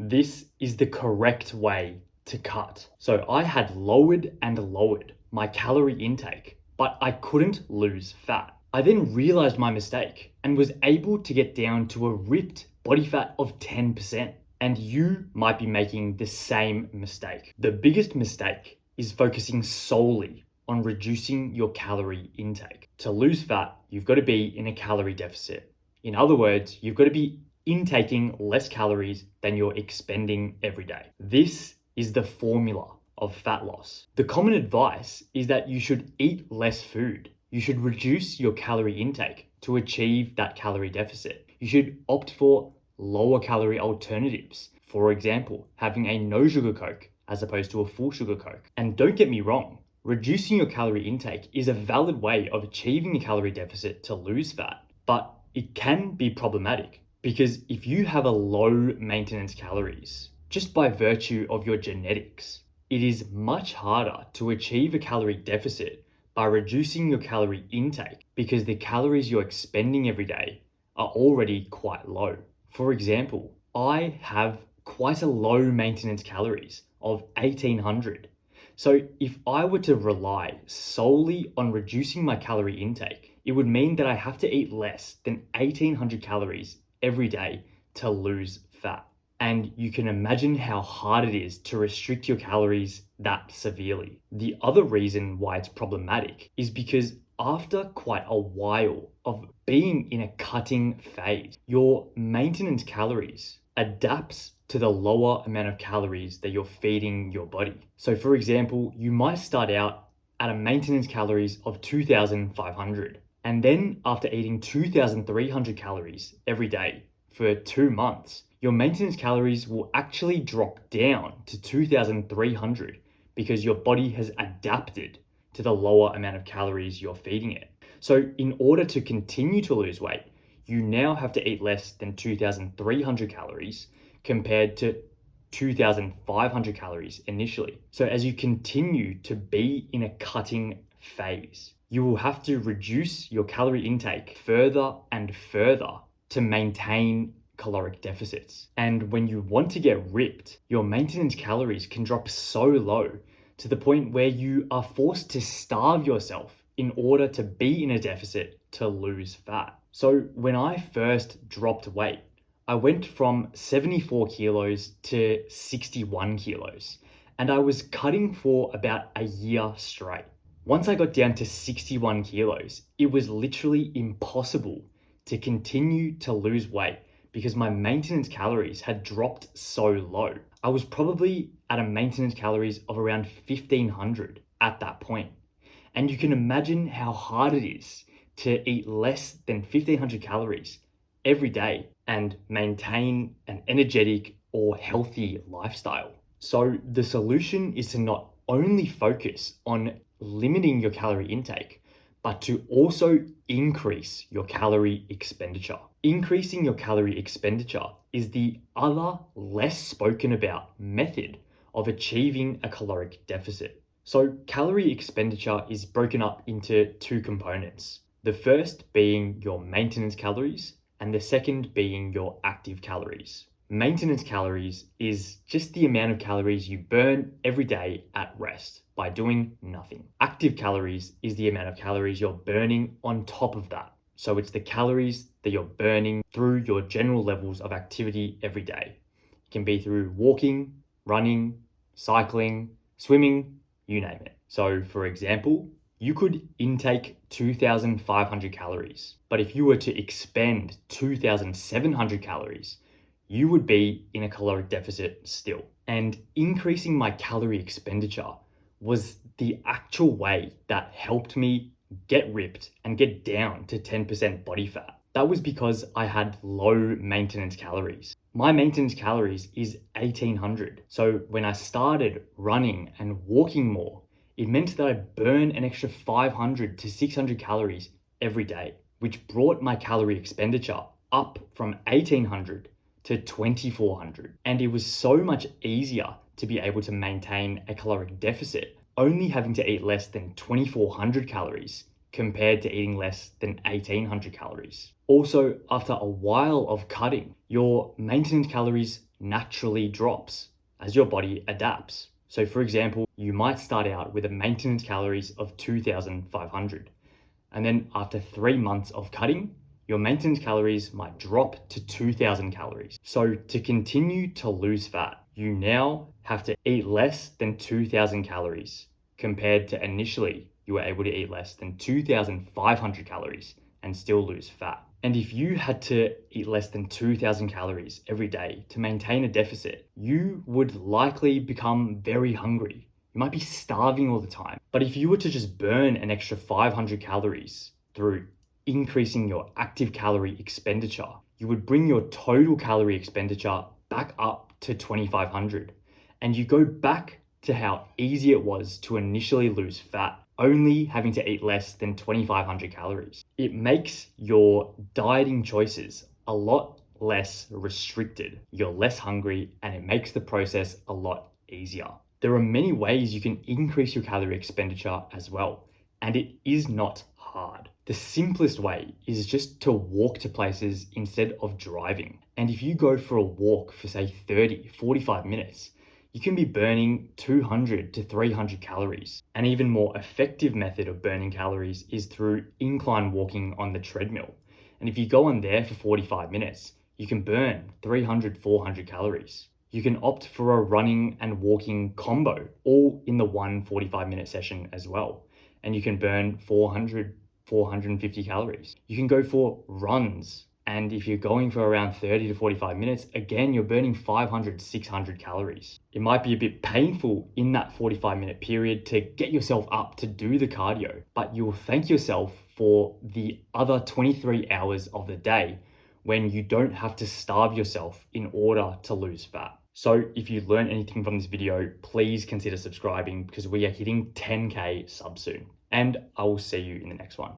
This is the correct way to cut. So I had lowered and lowered my calorie intake, but I couldn't lose fat. I then realized my mistake and was able to get down to a ripped body fat of 10%. And you might be making the same mistake. The biggest mistake is focusing solely on reducing your calorie intake. To lose fat, you've got to be in a calorie deficit. In other words, you've got to be intaking less calories than you're expending every day. This is the formula of fat loss. The common advice is that you should eat less food. You should reduce your calorie intake to achieve that calorie deficit. You should opt for lower calorie alternatives. For example, having a no sugar Coke as opposed to a full sugar Coke. And don't get me wrong, reducing your calorie intake is a valid way of achieving a calorie deficit to lose fat, but it can be problematic because if you have a low maintenance calories, just by virtue of your genetics, it is much harder to achieve a calorie deficit by reducing your calorie intake because the calories you're expending every day are already quite low. For example, I have quite a low maintenance calories of 1800. So if I were to rely solely on reducing my calorie intake, it would mean that I have to eat less than 1800 calories every day to lose fat. And you can imagine how hard it is to restrict your calories that severely. The other reason why it's problematic is because after quite a while of being in a cutting phase, your maintenance calories adapts to the lower amount of calories that you're feeding your body. So for example, you might start out at a maintenance calories of 2,500. And then after eating 2,300 calories every day for 2 months, your maintenance calories will actually drop down to 2,300 because your body has adapted to the lower amount of calories you're feeding it. So in order to continue to lose weight, you now have to eat less than 2,300 calories compared to 2,500 calories initially. So as you continue to be in a cutting phase, you will have to reduce your calorie intake further and further to maintain caloric deficits. And when you want to get ripped, your maintenance calories can drop so low to the point where you are forced to starve yourself in order to be in a deficit to lose fat. So when I first dropped weight, I went from 74 kilos to 61 kilos, and I was cutting for about a year straight. Once I got down to 61 kilos, it was literally impossible to continue to lose weight because my maintenance calories had dropped so low. I was probably at a maintenance calories of around 1,500 at that point. And you can imagine how hard it is to eat less than 1,500 calories every day and maintain an energetic or healthy lifestyle. So the solution is to not only focus on limiting your calorie intake, but to also increase your calorie expenditure. Increasing your calorie expenditure is the other less spoken about method of achieving a caloric deficit. So calorie expenditure is broken up into two components. The first being your maintenance calories and the second being your active calories. Maintenance calories is just the amount of calories you burn every day at rest by doing nothing. Active calories is the amount of calories you're burning on top of that. So it's the calories that you're burning through your general levels of activity every day. It can be through walking, running, cycling, swimming, you name it. So for example, you could intake 2,500 calories, but if you were to expend 2,700 calories, you would be in a caloric deficit still. And increasing my calorie expenditure was the actual way that helped me get ripped and get down to 10% body fat. That was because I had low maintenance calories. My maintenance calories is 1,800. So when I started running and walking more, it meant that I'd burn an extra 500 to 600 calories every day, which brought my calorie expenditure up from 1,800 to 2,400. And it was so much easier to be able to maintain a caloric deficit, only having to eat less than 2,400 calories compared to eating less than 1,800 calories. Also, after a while of cutting, your maintenance calories naturally drops as your body adapts. So for example, you might start out with a maintenance calories of 2,500. And then after 3 months of cutting, your maintenance calories might drop to 2,000 calories. So to continue to lose fat, you now have to eat less than 2,000 calories compared to initially you were able to eat less than 2,500 calories and still lose fat. And if you had to eat less than 2,000 calories every day to maintain a deficit, you would likely become very hungry. You might be starving all the time. But if you were to just burn an extra 500 calories through increasing your active calorie expenditure, you would bring your total calorie expenditure back up to 2,500. And you go back to how easy it was to initially lose fat, only having to eat less than 2,500 calories. It makes your dieting choices a lot less restricted. You're less hungry, and it makes the process a lot easier. There are many ways you can increase your calorie expenditure as well, and it is not hard. The simplest way is just to walk to places instead of driving. And if you go for a walk for say 30, 45 minutes, you can be burning 200 to 300 calories. An even more effective method of burning calories is through incline walking on the treadmill. And if you go on there for 45 minutes, you can burn 300, 400 calories. You can opt for a running and walking combo, all in the one 45-minute session as well. And you can burn 400, 450 calories. You can go for runs. And if you're going for around 30 to 45 minutes, again, you're burning 500, 600 calories. It might be a bit painful in that 45-minute period to get yourself up to do the cardio, but you'll thank yourself for the other 23 hours of the day when you don't have to starve yourself in order to lose fat. So if you learned anything from this video, please consider subscribing because we are hitting 10K subs soon. And I will see you in the next one.